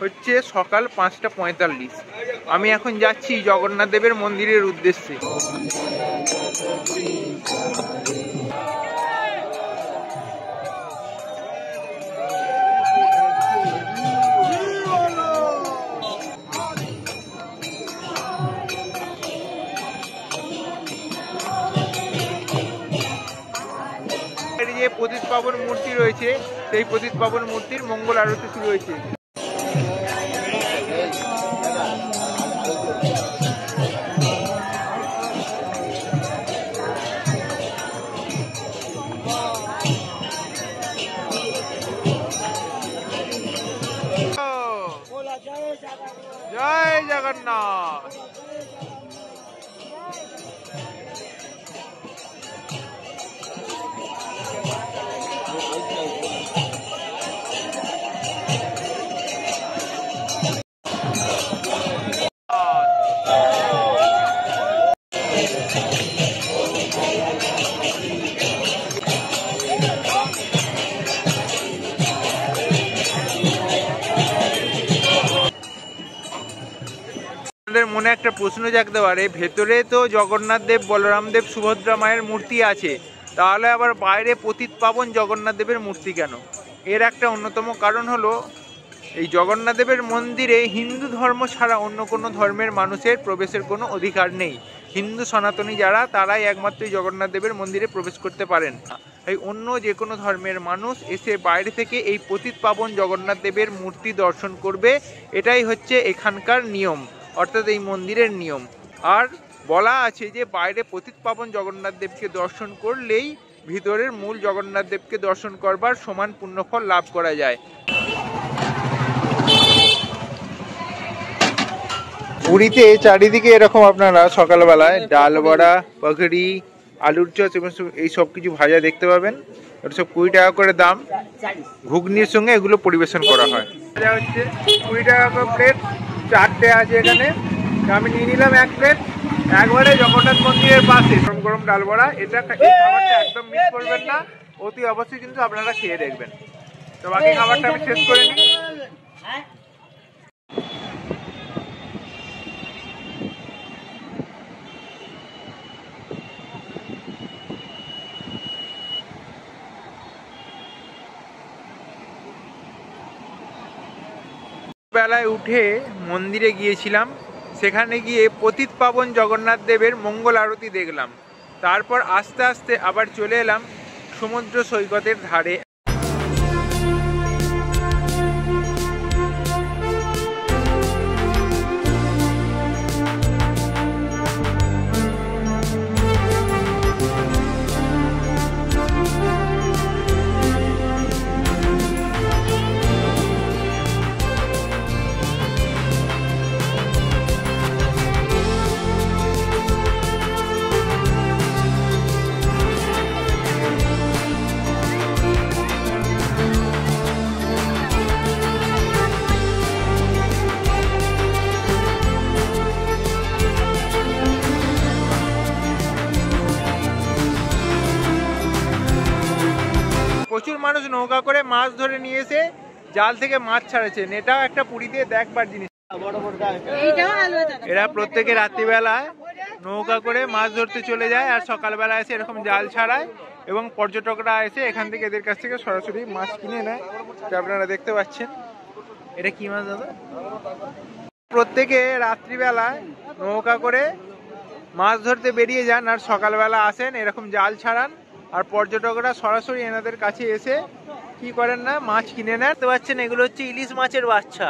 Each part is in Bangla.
হচ্ছে সকাল 5:45। আমি এখন যাচ্ছি জগন্নাথ দেবের মন্দিরের উদ্দেশ্যে। যে পতিত পাবন মূর্তি রয়েছে, সেই পতিত পাবন মূর্তির মঙ্গল আরতি শুরু হয়েছে। জয় জগন্নাথ। মনে একটা প্রশ্ন জাগতে পারে, ভেতরে তো জগন্নাথ দেব, বলরাম দেব, সুভদ্রা মায়ের মূর্তি আছে, তাহলে আবার বাইরে পতিত পাবন জগন্নাথ দেবের মূর্তি কেন? এর একটা অন্যতম কারণ হলো, এই জগন্নাথ দেবের মন্দিরে হিন্দু ধর্ম ছাড়া অন্য কোনো ধর্মের মানুষের প্রবেশের কোনো অধিকার নেই। হিন্দু সনাতনী যারা, তারাই একমাত্র জগন্নাথ দেবের মন্দিরে প্রবেশ করতে পারেন। এই অন্য যে কোনো ধর্মের মানুষ এসে বাইরে থেকে এই পতিত পাবন জগন্নাথ দেবের মূর্তি দর্শন করবে, এটাই হচ্ছে এখানকার নিয়ম, অর্থাৎ এই মন্দিরের নিয়ম। আর বলা আছে যে বাইরে পতিত পাবন জগন্নাথ দেবকে দর্শন করলেই ভিতরের মূল জগন্নাথ দেবকে দর্শন করবার সমান পুণ্যফল লাভ করা যায়। পুরীতে চারিদিকে এরকম আপনারা সকালবেলায় ডাল বড়া, পাকড়ি, আলুর চপ এবং এই সব কিছু ভাজা দেখতে পাবেন। এটা সব 20 টাকা করে দাম। ঘুগনির সঙ্গে এগুলো পরিবেশন করা হয়। এটা হচ্ছে 20 টাকা করে প্লেট, 4টে আছে এখানে। আমি নিয়ে নিলাম 1 প্লেট। একবারে জগন্নাথ মন্দিরের পাশে গরম গরম ডাল বড়া। এটা খাবারটা একদম মিস করবেন না, অতি অবশ্যই কিন্তু আপনারা খেয়ে দেখবেন। তো বাকি খাবারটা আমি শেষ করে নিই। বেলায় উঠে মন্দিরে গিয়েছিলাম, সেখানে গিয়ে পতিত পাবন জগন্নাথ দেবের মঙ্গল আরতি দেখলাম। তারপর আস্তে আস্তে আবার চলে এলাম সমুদ্র সৈকতের ধারে। প্রচুর মানুষ নৌকা করে মাছ ধরে নিয়ে এসে জাল থেকে মাছ ছাড়াচ্ছেন। এটাও একটা পুরীতে দেখবার জিনিস। এরা প্রত্যেকে রাত্রিবেলায় নৌকা করে মাছ ধরতে চলে যায় আর সকালবেলা এসে এরকম জাল ছাড়ায় এবং পর্যটকরা এসে এখান থেকে এদের কাছ থেকে সরাসরি মাছ কিনে নেয়। আপনারা দেখতে পাচ্ছেন এটা কি মাছ দাদা? প্রত্যেকে রাত্রিবেলায় নৌকা করে মাছ ধরতে বেরিয়ে যান আর সকালবেলা আসেন, এরকম জাল ছাড়ান আর পর্যটকরা সরাসরি এনাদের কাছে এসে কি করেন না, মাছ কিনে নেন। দেখতে পাচ্ছেন এগুলো হচ্ছে ইলিশ মাছের বাচ্চা।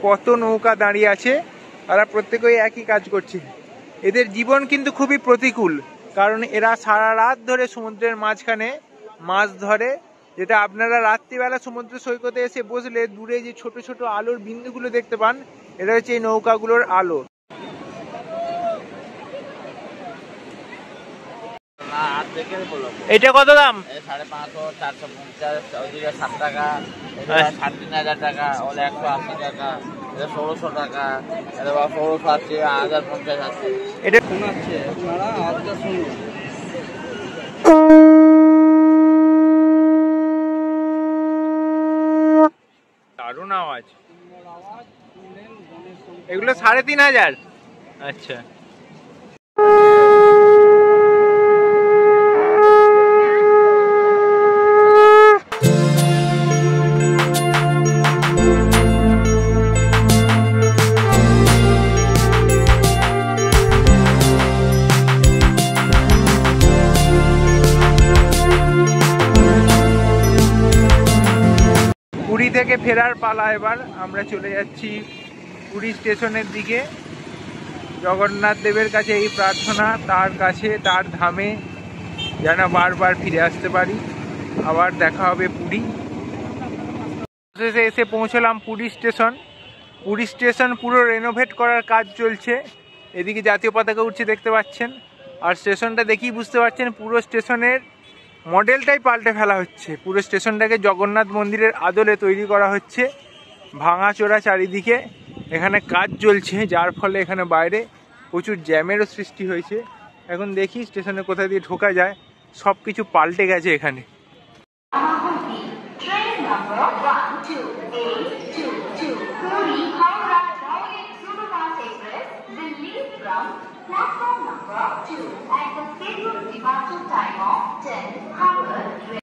কত নৌকা দাঁড়িয়ে আছে, তারা প্রত্যেকেই একই কাজ করছে। এদের জীবন কিন্তু খুবই প্রতিকূল, কারণ এরা সারা রাত ধরে সমুদ্রের মাঝখানে মাছ ধরে, যেটা আপনারা রাত্রিবেলা সমুদ্র সৈকতে এসে বসলে দূরে যে ছোট ছোট আলোর বিন্দুগুলো দেখতে পান, এটা হচ্ছে এই নৌকাগুলোর আলো। এটা কত দাম? 550, 450, 7 টাকা, 3,500 টাকা, 180 টাকা। এটা 1600 টাকা, এটা 1600 আছে, 1050 আছে। এটা শোনাচ্ছে আপনারা আওয়াজটা শুনুন। দারুণ আওয়াজ। এগুলো 3500। আচ্ছা, পুরী থেকে ফেরার পালা। এবার আমরা চলে যাচ্ছি পুরী স্টেশনের দিকে। জগন্নাথ দেবের কাছে এই প্রার্থনা, তার কাছে, তার ধামে যেন বারবার ফিরে আসতে পারি। আবার দেখা হবে পুরী। শেষে এসে পৌঁছলাম পুরী স্টেশন। পুরী স্টেশন পুরো রেনোভেট করার কাজ চলছে। এদিকে জাতীয় পতাকা উঠছে দেখতে পাচ্ছেন। আর স্টেশনটা দেখেই বুঝতে পারছেন পুরো স্টেশনের মডেলটাই পাল্টে ফেলা হচ্ছে। পুরো স্টেশনটাকে জগন্নাথ মন্দিরের আদলে তৈরি করা হচ্ছে। ভাঙাচোরা চারিদিকে এখানে কাজ চলছে, যার ফলে এখানে বাইরে প্রচুর জ্যামেরও সৃষ্টি হয়েছে। এখন দেখি স্টেশনে কোথা দিয়ে ঢোকা যায়। সব কিছু পাল্টে গেছে এখানে। Platform number 2 at the scheduled departure time of 10 hours.